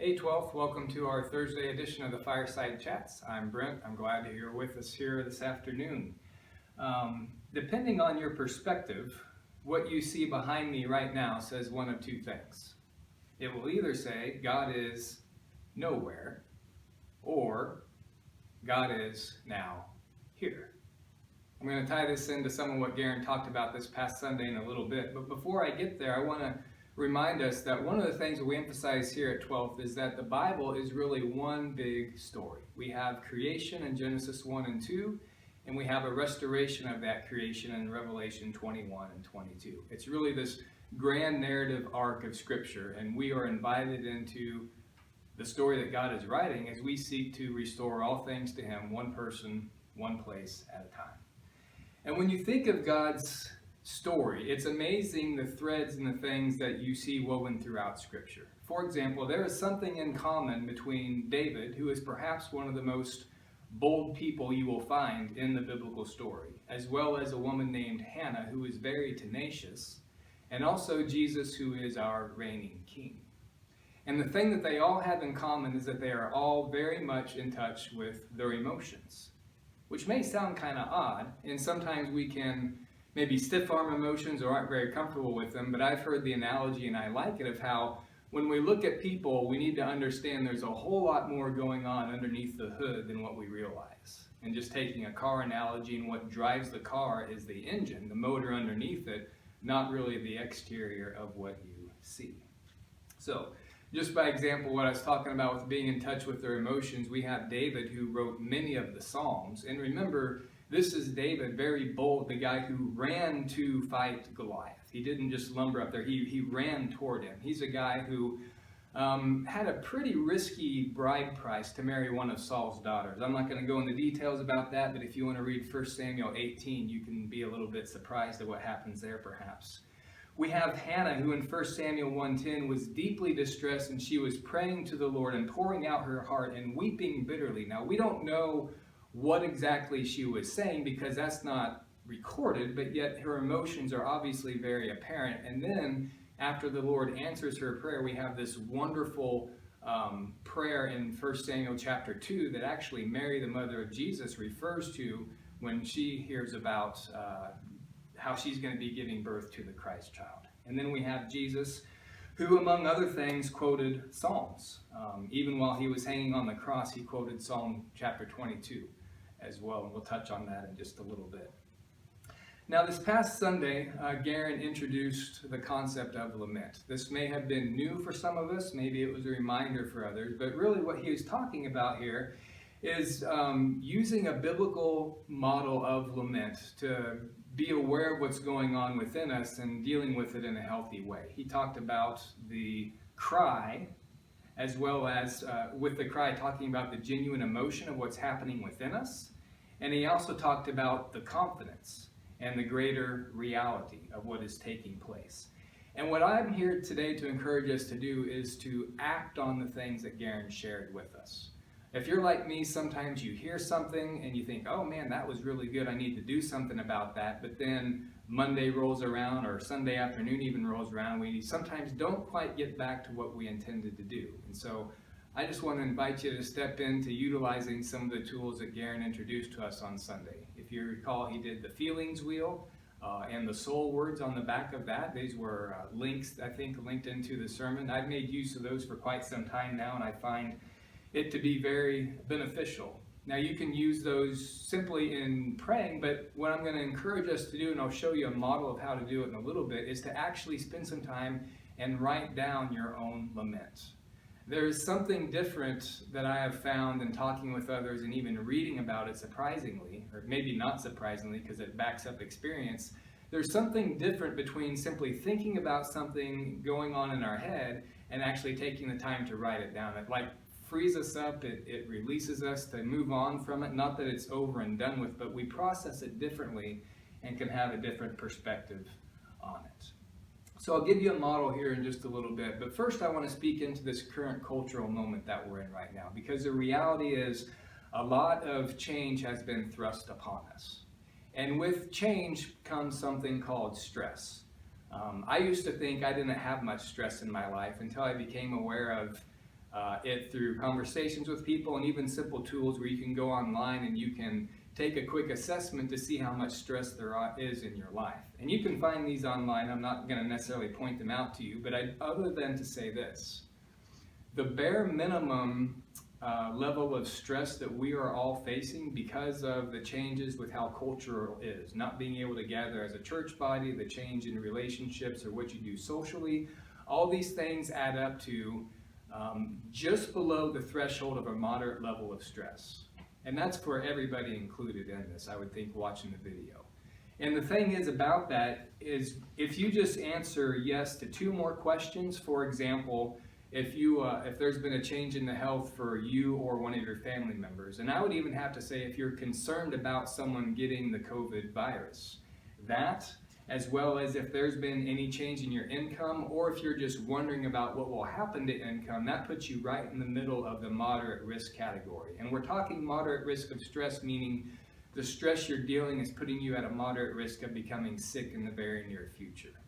Hey 12th, welcome to our Thursday edition of the Fireside Chats. I'm Brent. I'm glad that you're with us here this afternoon. Depending on your perspective, what you see behind me right now says one of two things. It will either say God is nowhere or God is now here. I'm going to tie this into some of what Garen talked about this past Sunday in a little bit, but before I get there, I want to remind us that one of the things that we emphasize here at 12th is that the Bible is really one big story. We have creation in Genesis 1 and 2, and we have a restoration of that creation in Revelation 21 and 22. It's really this grand narrative arc of Scripture, and we are invited into the story that God is writing as we seek to restore all things to Him, one person, one place at a time. And when you think of God's story, it's amazing the threads and the things that you see woven throughout Scripture. For example, there is something in common between David, who is perhaps one of the most bold people you will find in the biblical story, as well as a woman named Hannah, who is very tenacious, and also Jesus, who is our reigning king. And the thing that they all have in common is that they are all very much in touch with their emotions, which may sound kind of odd, and sometimes we can maybe stiff-arm emotions or aren't very comfortable with them, but I've heard the analogy, and I like it, of how when we look at people, we need to understand there's a whole lot more going on underneath the hood than what we realize. And just taking a car analogy, and what drives the car is the engine, the motor underneath it, not really the exterior of what you see. So, just by example, what I was talking about with being in touch with their emotions, we have David, who wrote many of the Psalms. And remember, this is David, very bold, the guy who ran to fight Goliath. He didn't just lumber up there, he ran toward him. He's a guy who had a pretty risky bride price to marry one of Saul's daughters. I'm not going to go into details about that, but if you want to read 1 Samuel 18, you can be a little bit surprised at what happens there perhaps. We have Hannah, who in 1 Samuel 1:10 was deeply distressed, and she was praying to the Lord and pouring out her heart and weeping bitterly. Now, we don't know what exactly she was saying because that's not recorded, but yet her emotions are obviously very apparent. And then after the Lord answers her prayer, we have this wonderful prayer in 1 Samuel chapter 2 that actually Mary, the mother of Jesus, refers to when she hears about how she's going to be giving birth to the Christ child. And then we have Jesus, who, among other things, quoted Psalms. Even while he was hanging on the cross, he quoted Psalm chapter 22 as well, and we'll touch on that in just a little bit. Now, this past Sunday, Garen introduced the concept of lament. This may have been new for some of us, maybe it was a reminder for others, but really what he was talking about here is using a biblical model of lament to be aware of what's going on within us and dealing with it in a healthy way. He talked about the cry, as well as with the cry talking about the genuine emotion of what's happening within us. And he also talked about the confidence and the greater reality of what is taking place. And what I'm here today to encourage us to do is to act on the things that Garen shared with us. If you're like me, sometimes you hear something and you think, oh man, that was really good, I need to do something about that. But then Monday rolls around, or Sunday afternoon even rolls around, we sometimes don't quite get back to what we intended to do. And so I just want to invite you to step into utilizing some of the tools that Garen introduced to us on Sunday. If you recall, he did the feelings wheel and the soul words on the back of that. These were links, I think, linked into the sermon. I've made use of those for quite some time now, and I find it to be very beneficial. Now, you can use those simply in praying, but what I'm going to encourage us to do, and I'll show you a model of how to do it in a little bit, is to actually spend some time and write down your own lament. There is something different that I have found in talking with others and even reading about it, surprisingly, or maybe not surprisingly because it backs up experience. There's something different between simply thinking about something going on in our head and actually taking the time to write it down. It frees us up, it releases us to move on from it. Not that it's over and done with, but we process it differently and can have a different perspective on it. So I'll give you a model here in just a little bit, but first I want to speak into this current cultural moment that we're in right now, because the reality is a lot of change has been thrust upon us. And with change comes something called stress. I used to think I didn't have much stress in my life until I became aware of it through conversations with people and even simple tools where you can go online and you can take a quick assessment to see how much stress there is in your life. And you can find these online. I'm not going to necessarily point them out to you, but other than to say this, the bare minimum level of stress that we are all facing because of the changes with how culture is, not being able to gather as a church body, the change in relationships or what you do socially, all these things add up to just below the threshold of a moderate level of stress. And that's for everybody included in this, I would think, watching the video. And the thing is about that is if you just answer yes to 2 more questions, for example, if there's been a change in the health for you or one of your family members, and I would even have to say if you're concerned about someone getting the COVID virus, that, as well as if there's been any change in your income, or if you're just wondering about what will happen to income, that puts you right in the middle of the moderate risk category. And we're talking moderate risk of stress, meaning the stress you're dealing is putting you at a moderate risk of becoming sick in the very near future.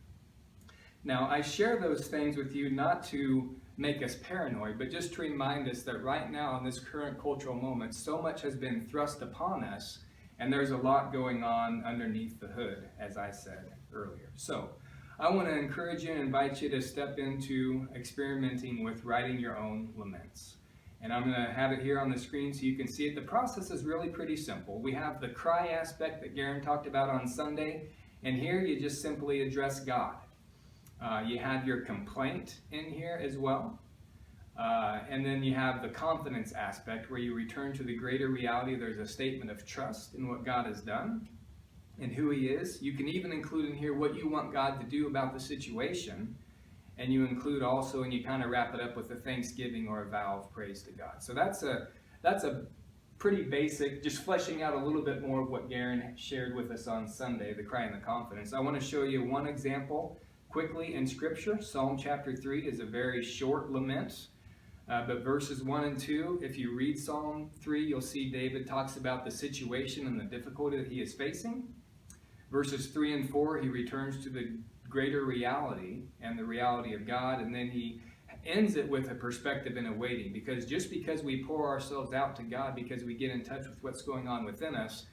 Now, I share those things with you not to make us paranoid, but just to remind us that right now in this current cultural moment, so much has been thrust upon us, and there's a lot going on underneath the hood, as I said earlier. So I want to encourage you and invite you to step into experimenting with writing your own laments. And I'm going to have it here on the screen so you can see it. The process is really pretty simple. We have the cry aspect that Garen talked about on Sunday, and here you just simply address God. You have your complaint in here as well. And then you have the confidence aspect where you return to the greater reality. There's a statement of trust in what God has done and who He is. You can even include in here what you want God to do about the situation. And you include also, and you kind of wrap it up with a thanksgiving or a vow of praise to God. So that's a pretty basic, just fleshing out a little bit more of what Garen shared with us on Sunday, the cry and the confidence. I want to show you one example quickly in Scripture. Psalm chapter 3 is a very short lament. But verses 1 and 2, if you read Psalm 3, you'll see David talks about the situation and the difficulty that he is facing. Verses 3 and 4, he returns to the greater reality and the reality of God, and then he ends it with a perspective and a waiting, because just because we pour ourselves out to God, because we get in touch with what's going on within us,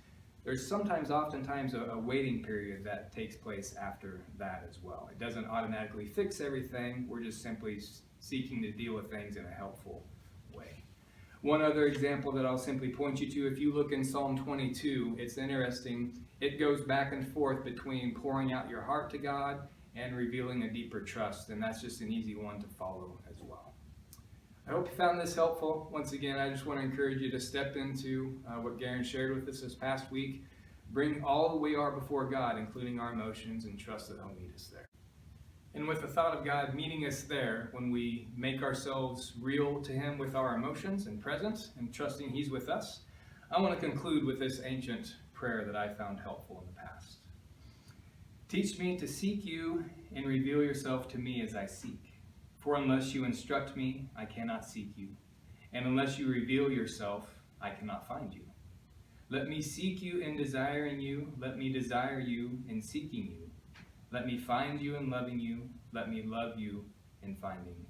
there's oftentimes a waiting period that takes place after that as well. It doesn't automatically fix everything. We're just simply seeking to deal with things in a helpful way. One other example that I'll simply point you to, if you look in Psalm 22, it's interesting. It goes back and forth between pouring out your heart to God and revealing a deeper trust, and that's just an easy one to follow as well. I hope you found this helpful. Once again, I just want to encourage you to step into what Garen shared with us this past week. Bring all that we are before God, including our emotions, and trust that He'll meet us there. And with the thought of God meeting us there, when we make ourselves real to Him with our emotions and presence and trusting He's with us, I want to conclude with this ancient prayer that I found helpful in the past. Teach me to seek You and reveal Yourself to me as I seek. For unless You instruct me, I cannot seek You. And unless You reveal Yourself, I cannot find You. Let me seek You in desiring You. Let me desire You in seeking You. Let me find You in loving You. Let me love You in finding